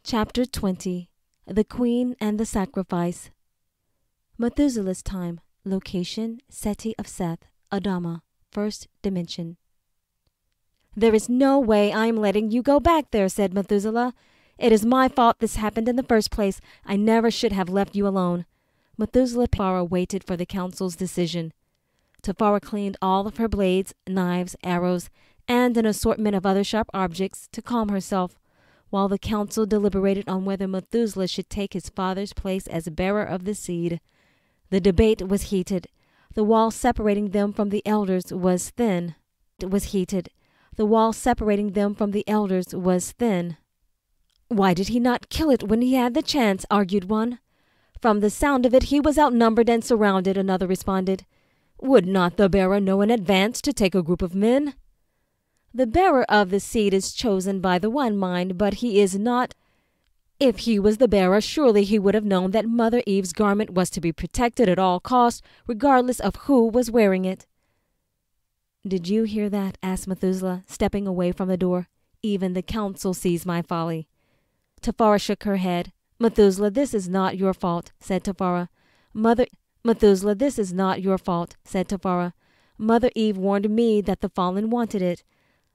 Chapter 20. The Queen and the Sacrifice. Methuselah's time. Location, Seti of Seth, Adama, first dimension. "There is no way I am letting you go back there," said Methuselah. "It is my fault this happened in the first place. I never should have left you alone." Tafara waited for the council's decision. Tafara cleaned all of her blades, knives, arrows, and an assortment of other sharp objects to calm herself, while the council deliberated on whether Methuselah should take his father's place as bearer of the seed. The debate was heated. The wall separating them from the elders was thin. "Why did he not kill it when he had the chance?" argued one. "From the sound of it, he was outnumbered and surrounded," another responded. "Would not the bearer know in advance to take a group of men?" "The bearer of the seed is chosen by the one mind, but he is not. If he was the bearer, surely he would have known that Mother Eve's garment was to be protected at all costs, regardless of who was wearing it." "Did you hear that?" asked Methuselah, stepping away from the door. "Even the council sees my folly." Tafara shook her head. "Methuselah, this is not your fault," said Tafara. Mother Eve warned me that the fallen wanted it.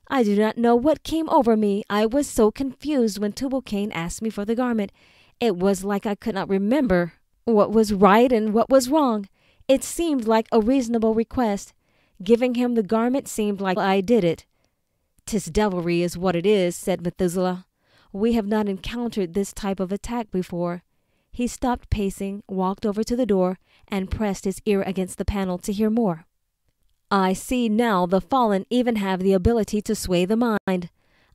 I do not know what came over me. I was so confused when Tubal-Cain asked me for the garment. It was like I could not remember what was right and what was wrong. It seemed like a reasonable request. Giving him the garment seemed like I did it." "'Tis devilry is what it is," said Methuselah. "We have not encountered this type of attack before." He stopped pacing, walked over to the door, and pressed his ear against the panel to hear more. "I see now the fallen even have the ability to sway the mind."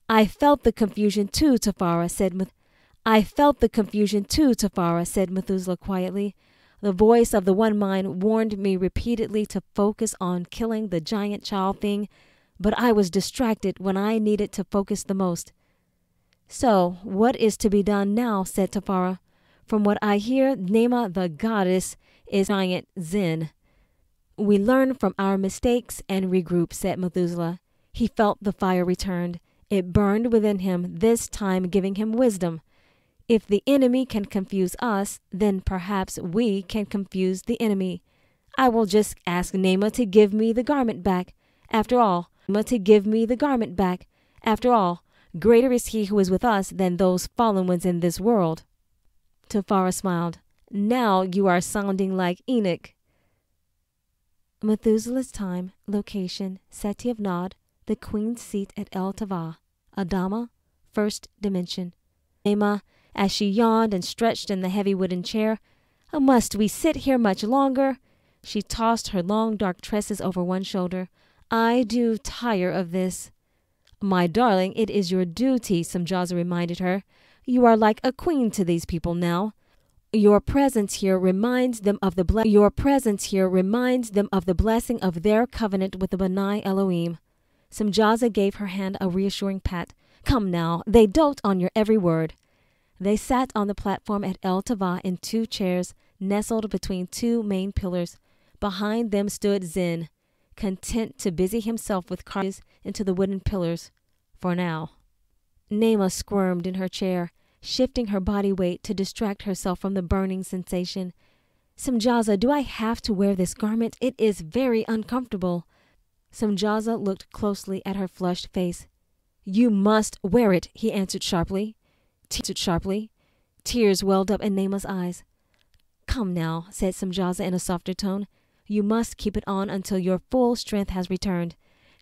I felt the confusion too, Tafara said Methuselah quietly. "The voice of the one mind warned me repeatedly to focus on killing the giant child thing, but I was distracted when I needed to focus the most." "So, what is to be done now?" said Tafara. "From what I hear, Nema the goddess is giant Zen." "We learn from our mistakes and regroup," said Methuselah. He felt the fire returned. It burned within him, this time giving him wisdom. If the enemy can confuse us, then perhaps we can confuse the enemy. I will just ask Nema to give me the garment back. After all, greater is he who is with us than those fallen ones in this world." Tafara smiled. "Now you are sounding like Enoch." Methuselah's time, location, Seti of Nod, the Queen's seat at El Tava, Adama, first dimension. Nema, as she yawned and stretched in the heavy wooden chair. "Must we sit here much longer?" She tossed her long dark tresses over one shoulder. "I do tire of this." "My darling, it is your duty," Samjaza reminded her. "You are like a queen to these people now. Your presence here reminds them of the blessing of their covenant with the Benai Elohim." Samjaza gave her hand a reassuring pat. "Come now, they dote on your every word." They sat on the platform at El Tava in two chairs, nestled between two main pillars. Behind them stood Zen, content to busy himself with carvings into the wooden pillars. For now. Nema squirmed in her chair, shifting her body weight to distract herself from the burning sensation. "Samjaza, do I have to wear this garment? It is very uncomfortable." Samjaza looked closely at her flushed face. "You must wear it," he answered sharply. Tears welled up in Nema's eyes. "Come now," said Samjaza in a softer tone. "You must keep it on until your full strength has returned.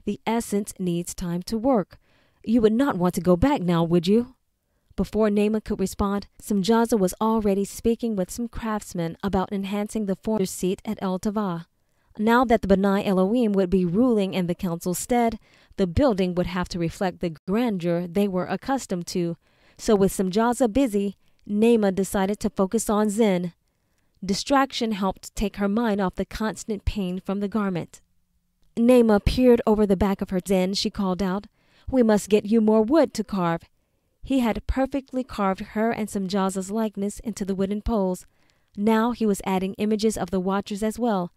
The essence needs time to work. You would not want to go back now, would you?" Before Nema could respond, Samjaza was already speaking with some craftsmen about enhancing the former's seat at El Tava. Now that the Benai Elohim would be ruling in the council's stead, the building would have to reflect the grandeur they were accustomed to. So with Samjaza busy, Nema decided to focus on Zen. Distraction helped take her mind off the constant pain from the garment. Nema peered over the back of her. "Zen," she called out, "we must get you more wood to carve." He had perfectly carved her and Samjaza's likeness into the wooden poles. Now he was adding images of the watchers as well.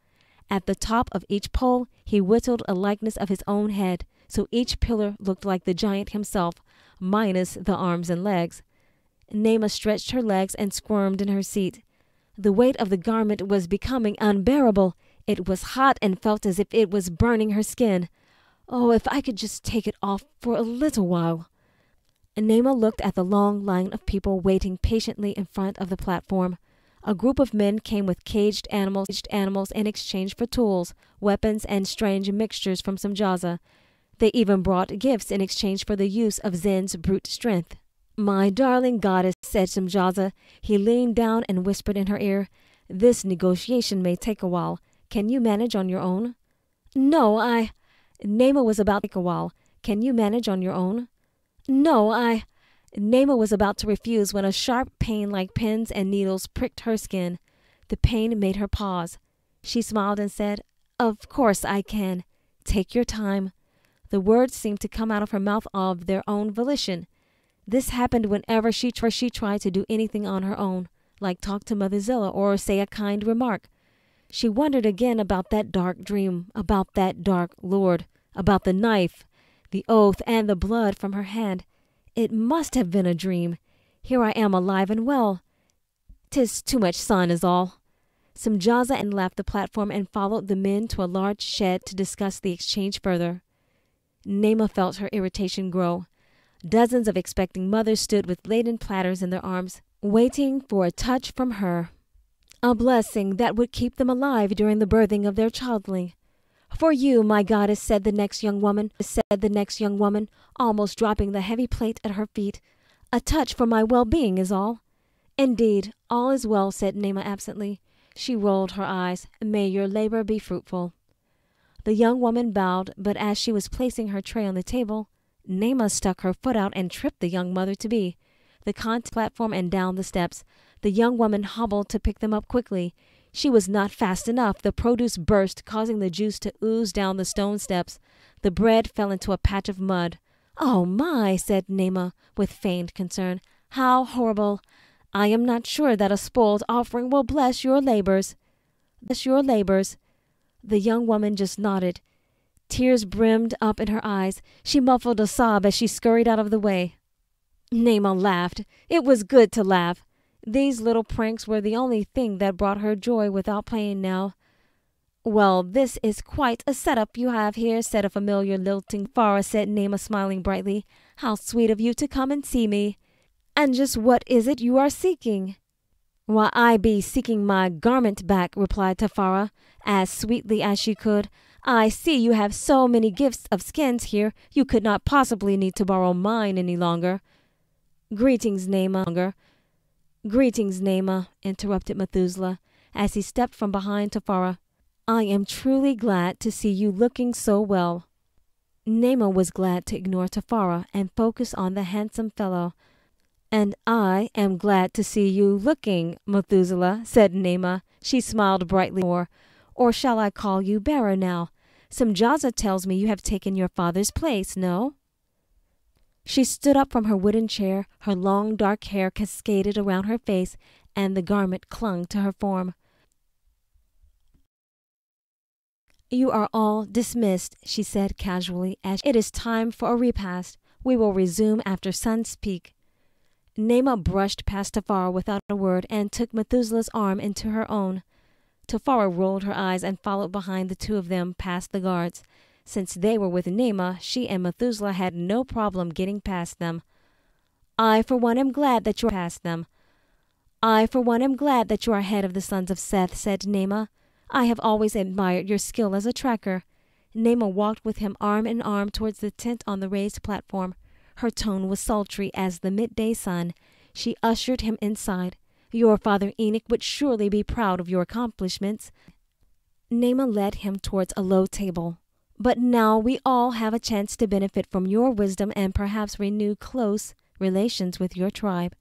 At the top of each pole, he whittled a likeness of his own head, so each pillar looked like the giant himself, minus the arms and legs. Naamah stretched her legs and squirmed in her seat. The weight of the garment was becoming unbearable. It was hot and felt as if it was burning her skin. Oh, if I could just take it off for a little while. Naamah looked at the long line of people waiting patiently in front of the platform. A group of men came with caged animals in exchange for tools, weapons, and strange mixtures from Samjaza. They even brought gifts in exchange for the use of Zen's brute strength. "My darling goddess," said Samjaza. He leaned down and whispered in her ear, "This negotiation may take a while. Can you manage on your own?" "No, I—" Naamah was about to take a while. "Can you manage on your own?" "No, I—" Naamah was about to refuse when a sharp pain like pins and needles pricked her skin. The pain made her pause. She smiled and said, "Of course I can. Take your time." The words seemed to come out of her mouth of their own volition. This happened whenever she tried to do anything on her own, like talk to Mother Zilla or say a kind remark. She wondered again about that dark dream, about that dark lord, about the knife, the oath, and the blood from her hand. It must have been a dream. Here I am alive and well. 'Tis too much sun is all. Samjaza and left the platform and followed the men to a large shed to discuss the exchange further. Naamah felt her irritation grow. Dozens of expecting mothers stood with laden platters in their arms, waiting for a touch from her. A blessing that would keep them alive during the birthing of their childling. "For you, my goddess," said the next young woman, almost dropping the heavy plate at her feet. "A touch for my well-being is all." "Indeed, all is well," said Naamah absently. She rolled her eyes. "May your labor be fruitful." The young woman bowed, but as she was placing her tray on the table, Naamah stuck her foot out and tripped the young mother-to-be. The platform and down the steps. The young woman hobbled to pick them up quickly. She was not fast enough. The produce burst, causing the juice to ooze down the stone steps. The bread fell into a patch of mud. "Oh my," said Naamah with feigned concern. "How horrible. I am not sure that a spoiled offering will bless your labors." "Bless your labors." The young woman just nodded. Tears brimmed up in her eyes. She muffled a sob as she scurried out of the way. Naamah laughed. It was good to laugh. These little pranks were the only thing that brought her joy without pain now. "Well, this is quite a setup you have here," said a familiar lilting Farah, said Naamah, smiling brightly. "How sweet of you to come and see me. And just what is it you are seeking?" "Why, I be seeking my garment back," replied Tafara, as sweetly as she could. "I see you have so many gifts of skins here, you could not possibly need to borrow mine any longer." Greetings, Naamah," interrupted Methuselah, as he stepped from behind Tafara. "I am truly glad to see you looking so well." Naamah was glad to ignore Tafara and focus on the handsome fellow. "And I am glad to see you looking, Methuselah," said Naamah. She smiled brightly more. "Or shall I call you bearer now? Samjaza tells me you have taken your father's place, no?" She stood up from her wooden chair. Her long dark hair cascaded around her face, and the garment clung to her form. "You are all dismissed," she said casually, as it is time for a repast. "We will resume after sun's peak." Naamah brushed past Tafara without a word and took Methuselah's arm into her own. Tafara rolled her eyes and followed behind the two of them past the guards. Since they were with Naamah, she and Methuselah had no problem getting past them. "I, for one, am glad that you are past them." "I, for one, am glad that you are ahead of the sons of Seth," said Naamah. "I have always admired your skill as a tracker." Naamah walked with him arm in arm towards the tent on the raised platform. Her tone was sultry as the midday sun. She ushered him inside. "Your father Enoch would surely be proud of your accomplishments." Naamah led him towards a low table. "But now we all have a chance to benefit from your wisdom and perhaps renew close relations with your tribe."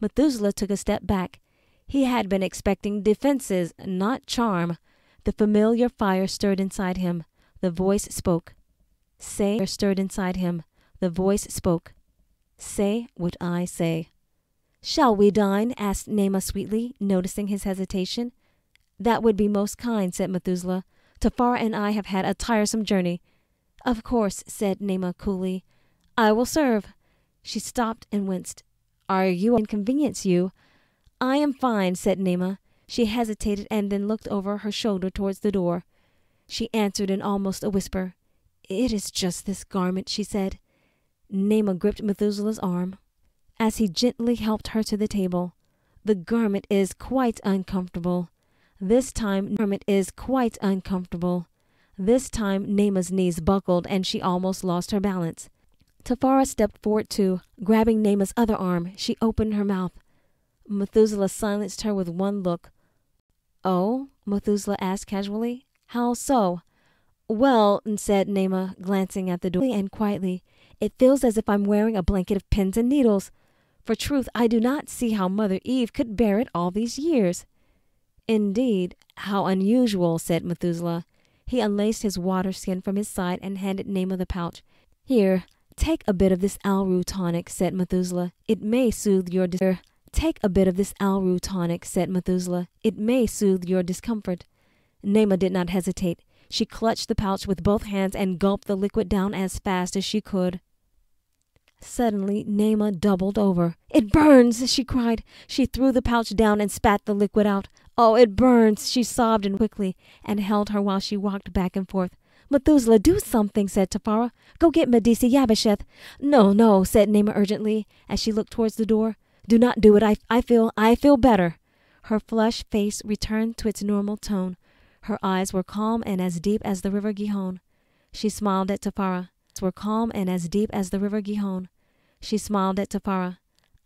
Methuselah took a step back. He had been expecting defenses, not charm. The familiar fire stirred inside him. The voice spoke. "Say what I say." "Shall we dine?" asked Naamah sweetly, noticing his hesitation. "That would be most kind," said Methuselah. "Tafara and I have had a tiresome journey." "Of course," said Naamah coolly. "I will serve." She stopped and winced. Are you inconvenience you?" "I am fine," said Naima. She hesitated and then looked over her shoulder towards the door. She answered in almost a whisper. "It is just this garment," she said. Naima gripped Methuselah's arm as he gently helped her to the table. "The garment is quite uncomfortable. This time Naima's knees buckled and she almost lost her balance. Tafara stepped forward too. Grabbing Naima's other arm, she opened her mouth. Methuselah silenced her with one look. "Oh?" Methuselah asked casually. "How so?" "Well," said Naima, glancing at the door and quietly, "it feels as if I'm wearing a blanket of pins and needles. For truth, I do not see how Mother Eve could bear it all these years." "Indeed, how unusual," said Methuselah. He unlaced his water skin from his side and handed Naima the pouch. "Here, take a bit of this Alru tonic," said Methuselah. "It may soothe your discomfort." Naima did not hesitate. She clutched the pouch with both hands and gulped the liquid down as fast as she could. Suddenly, Naima doubled over. "It burns!" she cried. She threw the pouch down and spat the liquid out. "Oh, it burns!" she sobbed quickly and held her while she rocked back and forth. "Methuselah, do something," said Tafara. "Go get Medisi Yabasheth." "No, no," said Naima urgently as she looked towards the door. "Do not do it. I feel better." Her flushed face returned to its normal tone. Her eyes were calm and as deep as the river Gihon. She smiled at Tafara.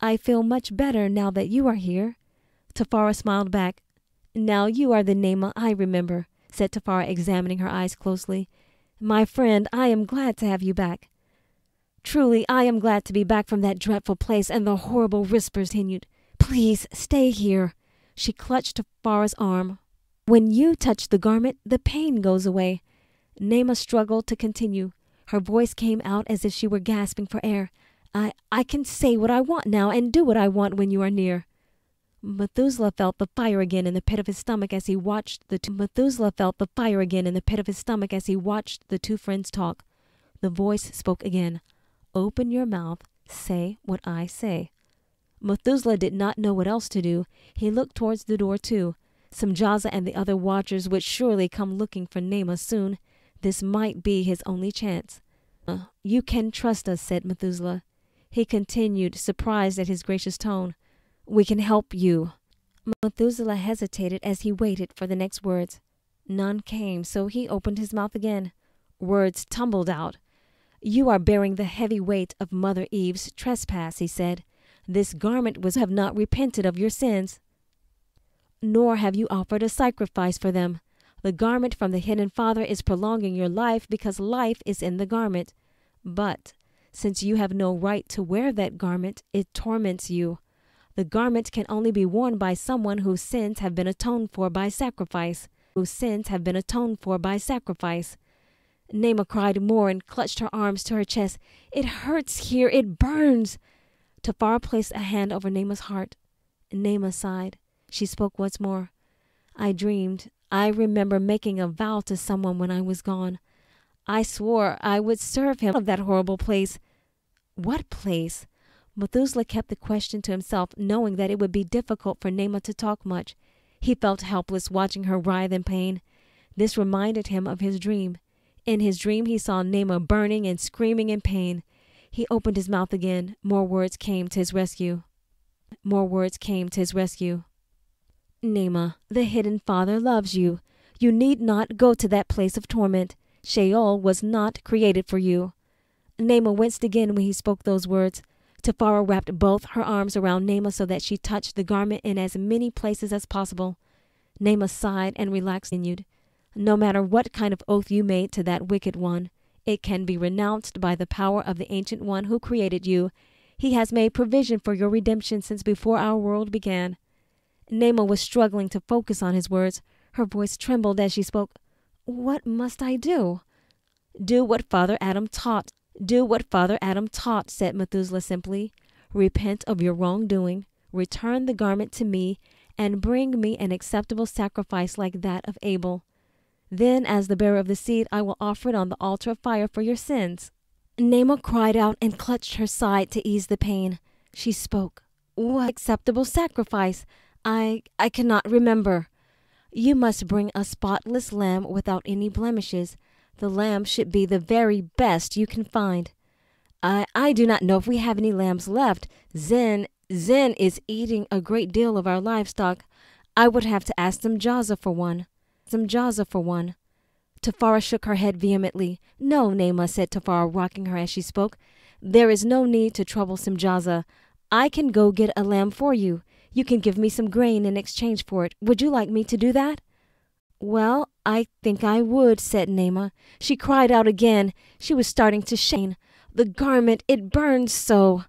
"I feel much better now that you are here." Tafara smiled back. "Now you are the Naima I remember," said Tafara, examining her eyes closely. "My friend, I am glad to have you back." "Truly, I am glad to be back from that dreadful place," and the horrible whispers continued. "Please stay here." She clutched Tafara's arm. "When you touch the garment, the pain goes away." Naima struggled to continue. Her voice came out as if she were gasping for air. I can say what I want now and do what I want when you are near." Methuselah felt the fire again in the pit of his stomach as he watched the two friends talk. The voice spoke again. "Open your mouth. Say what I say." Methuselah did not know what else to do. He looked towards the door too. Samjaza and the other watchers would surely come looking for Naima soon. This might be his only chance. "You can trust us," said Methuselah. He continued, surprised at his gracious tone. "We can help you." Methuselah hesitated as he waited for the next words. None came, so he opened his mouth again. Words tumbled out. "You are bearing the heavy weight of Mother Eve's trespass," he said. "This garment was have not repented of your sins, nor have you offered a sacrifice for them. The garment from the Hidden Father is prolonging your life because life is in the garment. But since you have no right to wear that garment, it torments you. The garment can only be worn by someone whose sins have been atoned for by sacrifice. Naima cried more and clutched her arms to her chest. "It hurts here. It burns." Tafara placed a hand over Naima's heart. Naima sighed. She spoke once more. I remember making a vow to someone when I was gone. I swore I would serve him of that horrible place." "What place?" Methuselah kept the question to himself, knowing that it would be difficult for Naima to talk much. He felt helpless watching her writhe in pain. This reminded him of his dream. In his dream he saw Naima burning and screaming in pain. He opened his mouth again. More words came to his rescue. "Naima, the Hidden Father loves you. You need not go to that place of torment. Sheol was not created for you." Naima winced again when he spoke those words. Tafara wrapped both her arms around Naima so that she touched the garment in as many places as possible. Naima sighed and relaxed. "No matter what kind of oath you made to that wicked one, it can be renounced by the power of the Ancient One who created you. He has made provision for your redemption since before our world began." Naima was struggling to focus on his words. Her voice trembled as she spoke. "What must I do?" "Do what Father Adam taught," said Methuselah simply. "Repent of your wrongdoing, return the garment to me, and bring me an acceptable sacrifice like that of Abel. Then, as the bearer of the seed, I will offer it on the altar of fire for your sins." Naima cried out and clutched her side to ease the pain. She spoke. What acceptable sacrifice? I cannot remember. You must bring a spotless lamb without any blemishes. The lamb should be the very best you can find. I do not know if we have any lambs left. Zen is eating a great deal of our livestock. I would have to ask Simjaza for one. Tafara shook her head vehemently. No, Naima, said Tafara, rocking her as she spoke. There is no need to trouble Simjaza. I can go get a lamb for you. You can give me some grain in exchange for it. Would you like me to do that? Well, I think I would, said Naima. She cried out again. She was starting to shake. The garment, it burns so.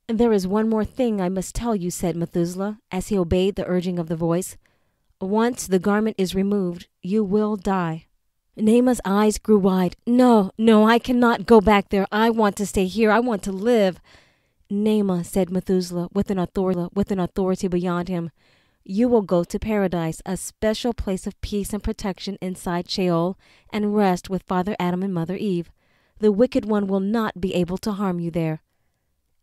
There is one more thing I must tell you, said Methuselah, as he obeyed the urging of the voice. Once the garment is removed, you will die. Naima's eyes grew wide. No, I cannot go back there. I want to stay here. I want to live. Naima, said Methuselah, with an authority beyond him, you will go to paradise, a special place of peace and protection inside Sheol, and rest with Father Adam and Mother Eve. The wicked one will not be able to harm you there.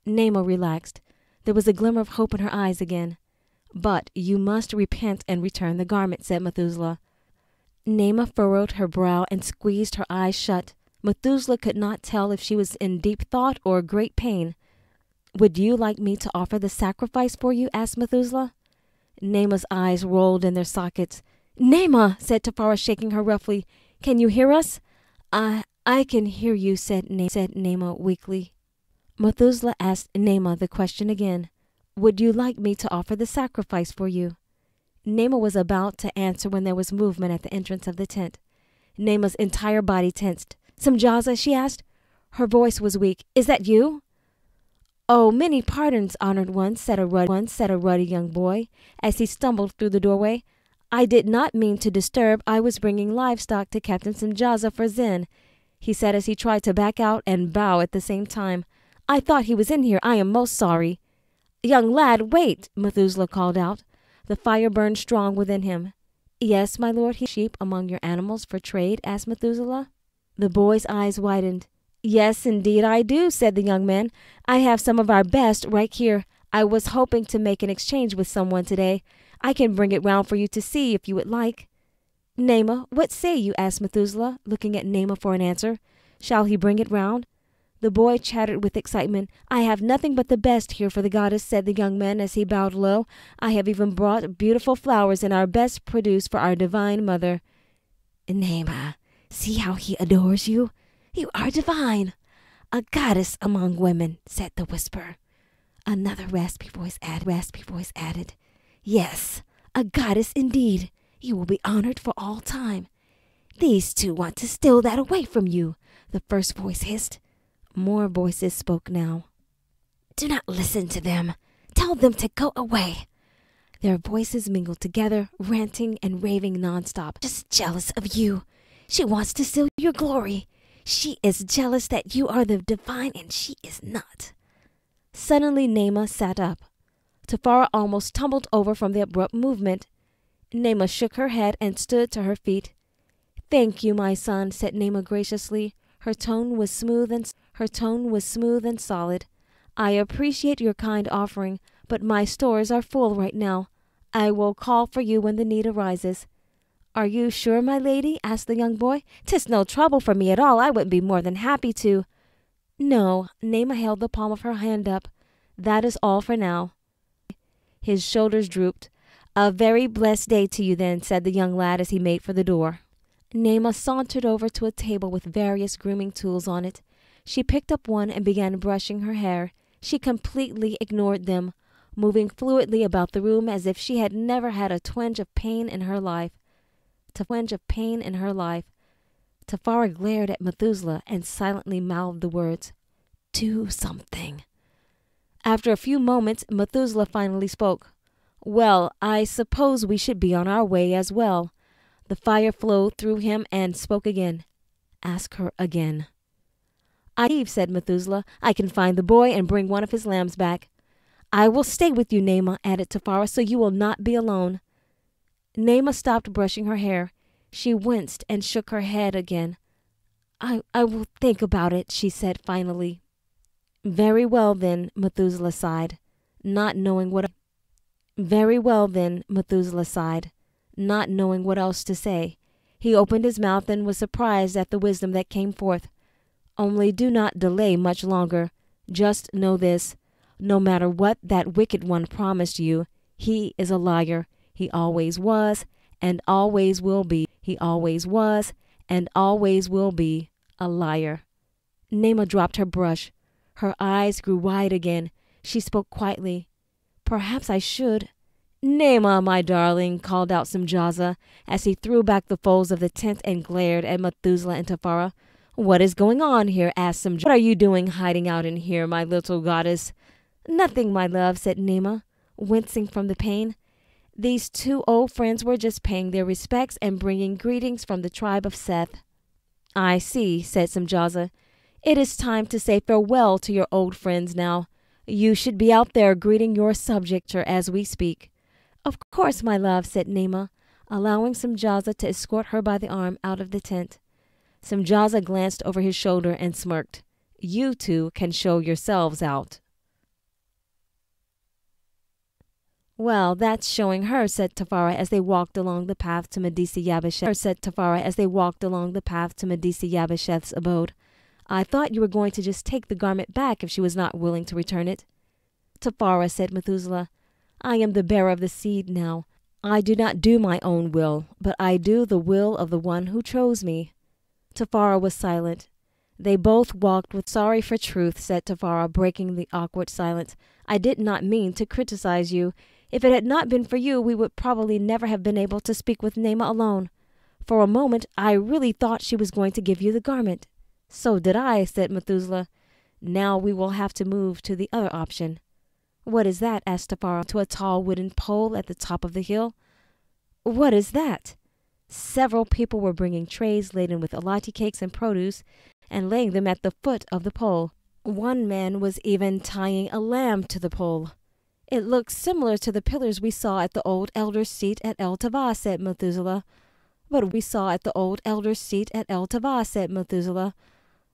Naima relaxed. There was a glimmer of hope in her eyes again. But you must repent and return the garment, said Methuselah. Naima furrowed her brow and squeezed her eyes shut. Methuselah could not tell if she was in deep thought or great pain. Would you like me to offer the sacrifice for you? Asked Methuselah. Naima's eyes rolled in their sockets. Naima, said Tafara, shaking her roughly. Can you hear us? I can hear you, said Naima weakly. Methuselah asked Naima the question again. Would you like me to offer the sacrifice for you? Naima was about to answer when there was movement at the entrance of the tent. Naima's entire body tensed. Simjaza, she asked. Her voice was weak. Is that you? Oh, many pardons, honored one, said a ruddy young boy, as he stumbled through the doorway. I did not mean to disturb. I was bringing livestock to Captain Simjaza for Zen, he said as he tried to back out and bow at the same time. I thought he was in here. I am most sorry. Young lad, wait, Methuselah called out. The fire burned strong within him. Yes, my lord, he sheep among your animals for trade? Asked Methuselah. The boy's eyes widened. Yes, indeed I do, said the young man. I have some of our best right here. I was hoping to make an exchange with someone today. I can bring it round for you to see if you would like. Naima, what say you? Asked Methuselah, looking at Naima for an answer. Shall he bring it round? The boy chattered with excitement. I have nothing but the best here for the goddess, said the young man as he bowed low. I have even brought beautiful flowers and our best produce for our divine mother. Naima, see how he adores you? You are divine. A goddess among women, said the whisper. Another raspy voice added. Yes, a goddess indeed. You will be honored for all time. These two want to steal that away from you, the first voice hissed. More voices spoke now. Do not listen to them. Tell them to go away. Their voices mingled together, ranting and raving nonstop. Just jealous of you. She wants to steal your glory. She is jealous that you are the divine and she is not. Suddenly Naima sat up. Tafara almost tumbled over from the abrupt movement. Naima shook her head and stood to her feet. Thank you, my son, said Naima graciously. Her tone was smooth and solid. I appreciate your kind offering, but my stores are full right now. I will call for you when the need arises. Are you sure, my lady? Asked the young boy. 'Tis no trouble for me at all. I would be more than happy to. No, Naima held the palm of her hand up. That is all for now. His shoulders drooped. A very blessed day to you then, said the young lad as he made for the door. Naima sauntered over to a table with various grooming tools on it. She picked up one and began brushing her hair. She completely ignored them, moving fluidly about the room as if she had never had a twinge of pain in her life. Tafara glared at Methuselah and silently mouthed the words, Do something. After a few moments, Methuselah finally spoke. Well, I suppose we should be on our way as well. The fire flowed through him and spoke again. Ask her again. I leave, said Methuselah. I can find the boy and bring one of his lambs back. I will stay with you, Naima, added Tafara, so you will not be alone. Naima stopped brushing her hair. She winced and shook her head again. I will think about it, she said finally. Very well then, Methuselah sighed. not knowing what. Very well then, Methuselah sighed, not knowing what else to say. He opened his mouth and was surprised at the wisdom that came forth. Only do not delay much longer. Just know this. No matter what that wicked one promised you, he is a liar. He always was and always will be. He always was and always will be a liar. Naamah dropped her brush. Her eyes grew wide again. She spoke quietly. Perhaps I should. Naamah, my darling, called out Simjaza as he threw back the folds of the tent and glared at Methuselah and Tafara. What is going on here? Asked Simjaza. What are you doing hiding out in here, my little goddess? Nothing, my love, said Naamah, wincing from the pain. These two old friends were just paying their respects and bringing greetings from the tribe of Seth. I see, said Simjaza. It is time to say farewell to your old friends now. You should be out there greeting your subjects as we speak. Of course, my love, said Naamah, allowing Simjaza to escort her by the arm out of the tent. Simjaza glanced over his shoulder and smirked. You two can show yourselves out. Well, that's showing her, said Tafara as they walked along the path to Medisi Yabasheth's abode. I thought you were going to just take the garment back if she was not willing to return it. Tafara, said Methuselah, I am the bearer of the seed now. I do not do my own will, but I do the will of the one who chose me. Tafara was silent. They both walked with sorry for truth, said Tafara, breaking the awkward silence. I did not mean to criticize you. If it had not been for you, we would probably never have been able to speak with Naamah alone. For a moment, I really thought she was going to give you the garment. So did I, said Methuselah. Now we will have to move to the other option. What is that? Asked Tafara, to a tall wooden pole at the top of the hill. What is that? Several people were bringing trays laden with alati cakes and produce and laying them at the foot of the pole. One man was even tying a lamb to the pole. It looks similar to the pillars we saw at the old elder's seat at El Tava, said Methuselah.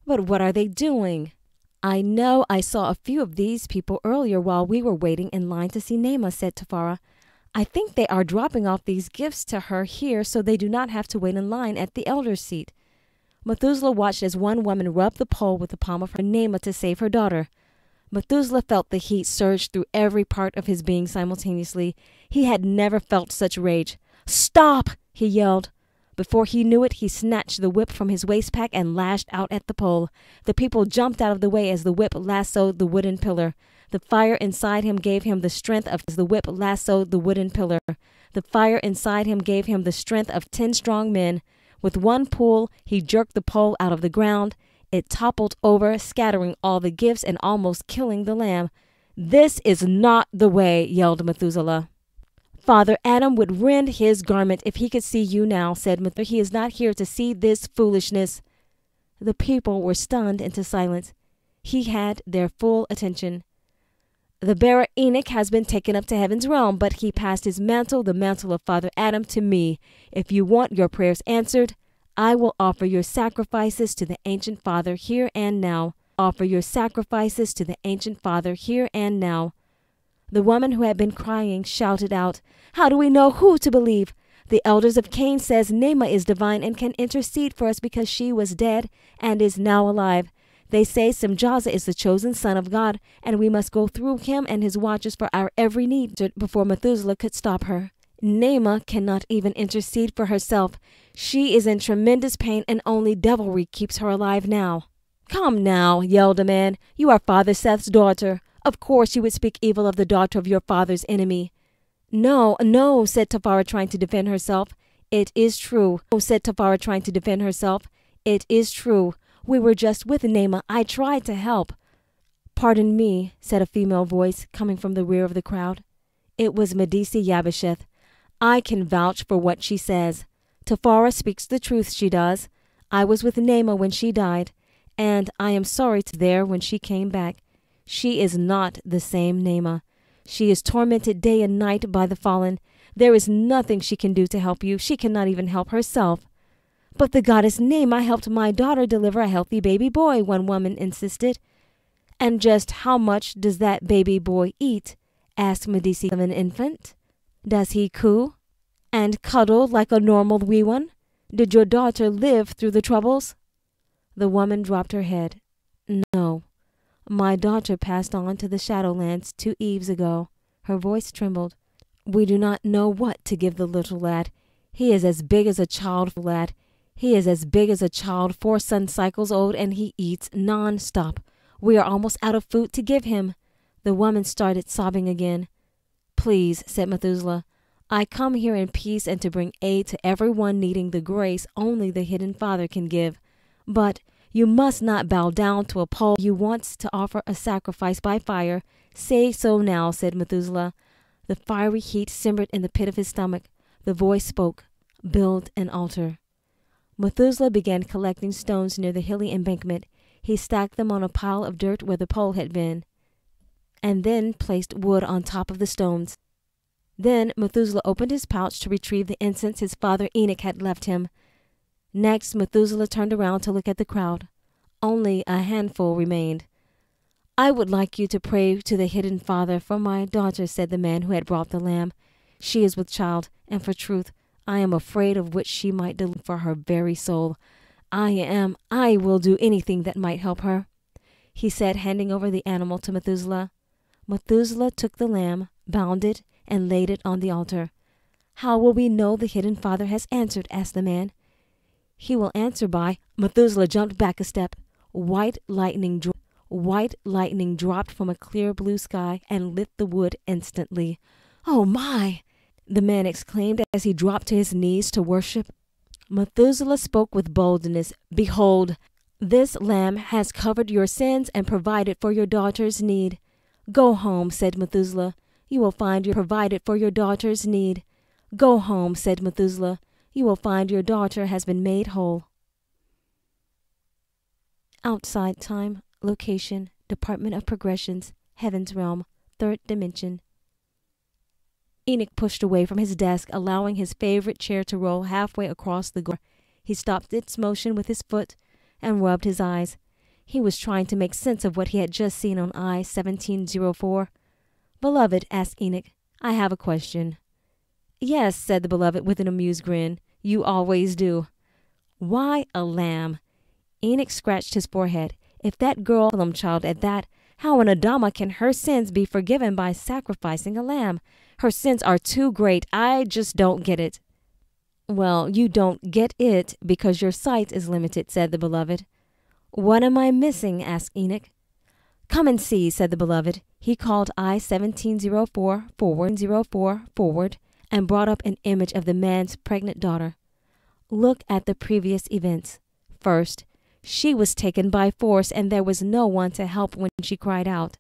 But what are they doing? I know I saw a few of these people earlier while we were waiting in line to see Naamah, said Tafara. I think they are dropping off these gifts to her here so they do not have to wait in line at the elder's seat. Methuselah watched as one woman rubbed the pole with the palm of her Naamah to save her daughter. Methuselah felt the heat surge through every part of his being simultaneously. He had never felt such rage. Stop! He yelled. Before he knew it, he snatched the whip from his waist pack and lashed out at the pole. The people jumped out of the way as the whip lassoed the wooden pillar. The fire inside him gave him the strength of 10 strong men. With one pull, he jerked the pole out of the ground. It toppled over, scattering all the gifts and almost killing the lamb. This is not the way, yelled Methuselah. Father Adam would rend his garment if he could see you now, said Methuselah. He is not here to see this foolishness. The people were stunned into silence. He had their full attention. The bearer Enoch has been taken up to heaven's realm, but he passed his mantle, the mantle of Father Adam, to me. If you want your prayers answered, I will offer your sacrifices to the ancient Father here and now. The woman who had been crying shouted out, How do we know who to believe? The elders of Cain says Naamah is divine and can intercede for us because she was dead and is now alive. They say Simjaza is the chosen son of God, and we must go through him and his watchers for our every need before Methuselah could stop her. Naamah cannot even intercede for herself. She is in tremendous pain, and only devilry keeps her alive now. Come now, yelled a man. You are Father Seth's daughter. Of course you would speak evil of the daughter of your father's enemy. No, said Tafara, trying to defend herself. It is true. We were just with Naamah. I tried to help. Pardon me, said a female voice coming from the rear of the crowd. It was Medisi Yabasheth. I can vouch for what she says. Tafara speaks the truth, she does. I was with Naamah when she died, and I am sorry to there when she came back. She is not the same Naamah. She is tormented day and night by the fallen. There is nothing she can do to help you. She cannot even help herself. But the goddess Naamah helped my daughter deliver a healthy baby boy, one woman insisted. And just how much does that baby boy eat? asked Medici of an infant. Does he coo and cuddle like a normal wee one? Did your daughter live through the troubles? The woman dropped her head. No. My daughter passed on to the Shadowlands 2 eves ago. Her voice trembled. We do not know what to give the little lad. He is as big as a child, 4 sun cycles old, and he eats non-stop. We are almost out of food to give him. The woman started sobbing again. Please, said Methuselah, I come here in peace and to bring aid to everyone needing the grace only the hidden Father can give. But you must not bow down to a pole. You want to offer a sacrifice by fire. Say so now, said Methuselah. The fiery heat simmered in the pit of his stomach. The voice spoke. Build an altar. Methuselah began collecting stones near the hilly embankment. He stacked them on a pile of dirt where the pole had been, and then placed wood on top of the stones. Then Methuselah opened his pouch to retrieve the incense his father Enoch had left him. Next, Methuselah turned around to look at the crowd. Only a handful remained. I would like you to pray to the hidden Father for my daughter, said the man who had brought the lamb. She is with child, and for truth, I am afraid of what she might do for her very soul. I will do anything that might help her, he said, handing over the animal to Methuselah. Methuselah took the lamb, bound it, and laid it on the altar. How will we know the hidden Father has answered? Asked the man. He will answer by... Methuselah jumped back a step. White lightning dropped from a clear blue sky and lit the wood instantly. Oh my! The man exclaimed as he dropped to his knees to worship. Methuselah spoke with boldness. Behold, this lamb has covered your sins and provided for your daughter's need. Go home, said Methuselah. You will find you provided for your daughter's need. Go home, said Methuselah. You will find your daughter has been made whole. Outside time, location, Department of Progressions, Heaven's Realm, 3rd dimension. Enoch pushed away from his desk, allowing his favorite chair to roll halfway across the floor. He stopped its motion with his foot and rubbed his eyes. He was trying to make sense of what he had just seen on I-1704. Beloved, asked Enoch, I have a question. Yes, said the beloved with an amused grin. You always do. Why a lamb? Enoch scratched his forehead. If that girl, child at that, how an Adama can her sins be forgiven by sacrificing a lamb? Her sins are too great. I just don't get it. Well, you don't get it because your sight is limited, said the beloved. What am I missing? Asked Enoch. Come and see, said the beloved. He called I-1704 forward, and brought up an image of the man's pregnant daughter. Look at the previous events. First, she was taken by force and there was no one to help when she cried out.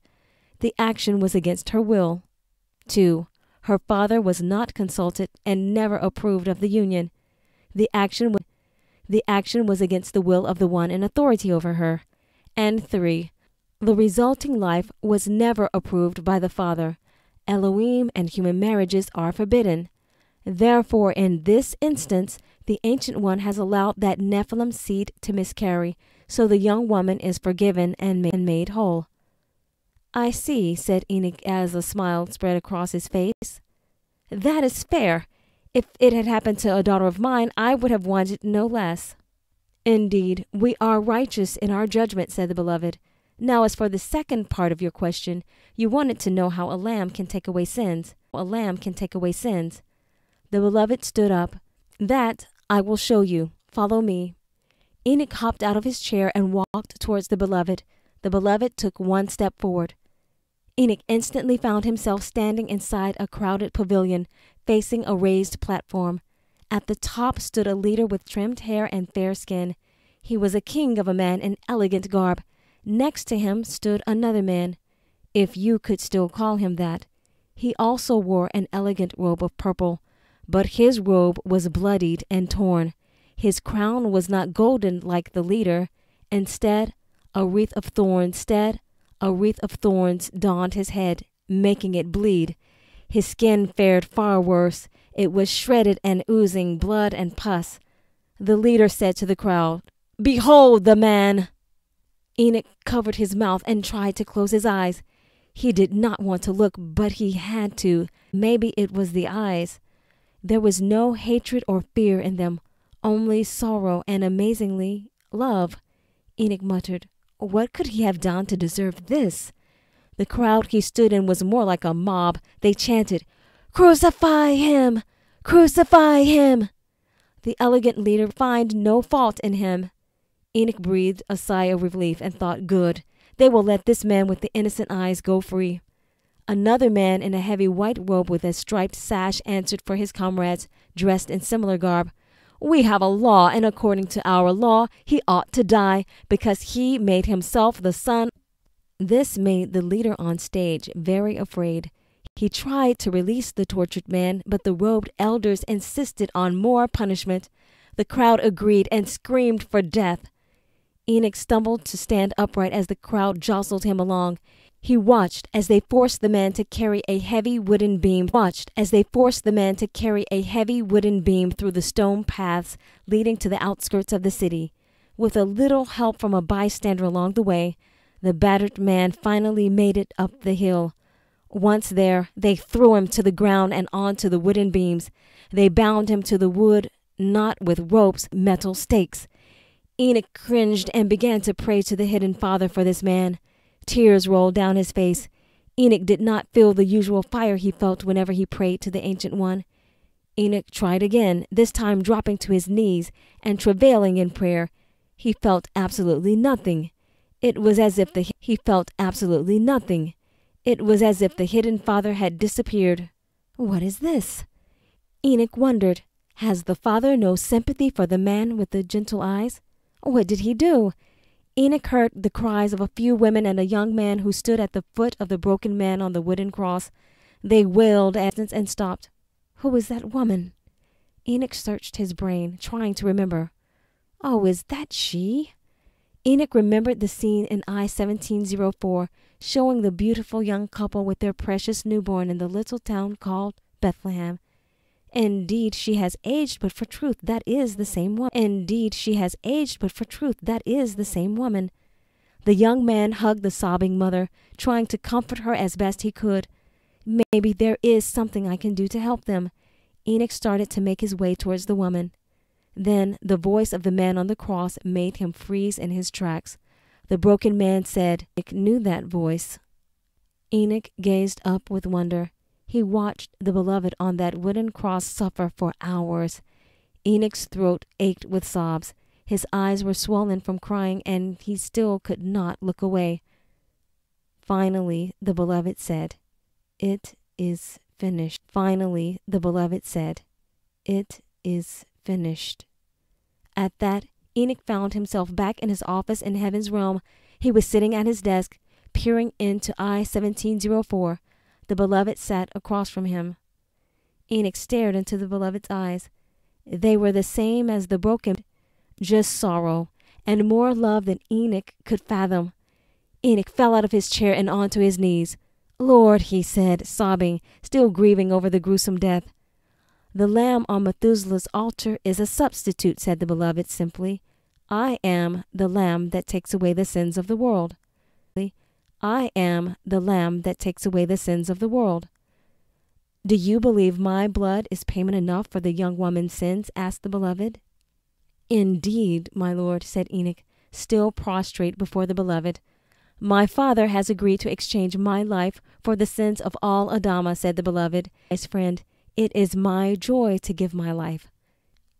The action was against her will. 2. Her father was not consulted and never approved of the union. The action was against the will of the one in authority over her. And 3. The resulting life was never approved by the Father. Elohim and human marriages are forbidden. Therefore, in this instance, the Ancient One has allowed that Nephilim seed to miscarry, so the young woman is forgiven and made whole. I see, said Enoch as a smile spread across his face. That is fair. If it had happened to a daughter of mine, I would have wanted no less. Indeed, we are righteous in our judgment, said the beloved. Now, as for the second part of your question, you wanted to know how a lamb can take away sins. The beloved stood up. That I will show you. Follow me. Enoch hopped out of his chair and walked towards the beloved. The beloved took one step forward. Enoch instantly found himself standing inside a crowded pavilion, facing a raised platform. At the top stood a leader with trimmed hair and fair skin. He was a king of a man in elegant garb. Next to him stood another man, if you could still call him that. He also wore an elegant robe of purple, but his robe was bloodied and torn. His crown was not golden like the leader. Instead, a wreath of thorns donned his head, making it bleed. His skin fared far worse. It was shredded and oozing blood and pus. The leader said to the crowd, Behold the man! Enoch covered his mouth and tried to close his eyes. He did not want to look, but he had to. Maybe it was the eyes. There was no hatred or fear in them, only sorrow and, amazingly, love. Enoch muttered, "What could he have done to deserve this?" The crowd he stood in was more like a mob. They chanted, "Crucify him! Crucify him!" The elegant leader found no fault in him. Enoch breathed a sigh of relief and thought, "Good. They will let this man with the innocent eyes go free." Another man in a heavy white robe with a striped sash answered for his comrades, dressed in similar garb. "We have a law, and according to our law, he ought to die, because he made himself the son." This made the leader on stage very afraid. He tried to release the tortured man, but the robed elders insisted on more punishment. The crowd agreed and screamed for death. Enoch stumbled to stand upright as the crowd jostled him along. He watched as they forced the man to carry a heavy wooden beam through the stone paths leading to the outskirts of the city. With a little help from a bystander along the way, the battered man finally made it up the hill. Once there, they threw him to the ground and onto the wooden beams. They bound him to the wood, not with ropes, metal stakes. Enoch cringed and began to pray to the hidden Father for this man. Tears rolled down his face. Enoch did not feel the usual fire he felt whenever he prayed to the Ancient One. Enoch tried again, this time dropping to his knees and travailing in prayer. He felt absolutely nothing. It was as if the hidden Father had disappeared. What is this? Enoch wondered. Has the Father no sympathy for the man with the gentle eyes? What did he do? Enoch heard the cries of a few women and a young man who stood at the foot of the broken man on the wooden cross. They wailed and stopped. Who is that woman? Enoch searched his brain, trying to remember. Oh, is that she? Enoch remembered the scene in I-1704, showing the beautiful young couple with their precious newborn in the little town called Bethlehem. Indeed, she has aged, but for truth, that is the same woman. The young man hugged the sobbing mother, trying to comfort her as best he could. Maybe there is something I can do to help them. Enoch started to make his way towards the woman. Then the voice of the man on the cross made him freeze in his tracks. The broken man said, Enoch knew that voice. Enoch gazed up with wonder. He watched the beloved on that wooden cross suffer for hours. Enoch's throat ached with sobs. His eyes were swollen from crying, and he still could not look away. Finally, the beloved said, "It is finished." "It is finished." At that, Enoch found himself back in his office in heaven's realm. He was sitting at his desk, peering into I-1704. The beloved sat across from him. Enoch stared into the beloved's eyes. They were the same as the broken, just sorrow and more love than Enoch could fathom. Enoch fell out of his chair and onto his knees. "Lord," he said, sobbing, still grieving over the gruesome death. "The lamb on Methuselah's altar is a substitute," said the beloved simply. "I am the lamb that takes away the sins of the world. I am the lamb that takes away the sins of the world." "Do you believe my blood is payment enough for the young woman's sins?" asked the beloved. "Indeed, my Lord," said Enoch, still prostrate before the beloved. "My Father has agreed to exchange my life for the sins of all Adama," said the beloved. "His friend, it is my joy to give my life."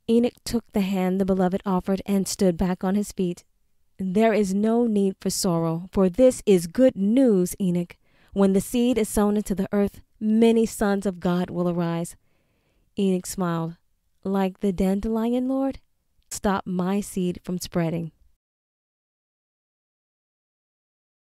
Enoch took the hand the beloved offered and stood back on his feet. "There is no need for sorrow, for this is good news, Enoch. When the seed is sown into the earth, many sons of God will arise." Enoch smiled. "Like the dandelion, Lord? Stop my seed from spreading."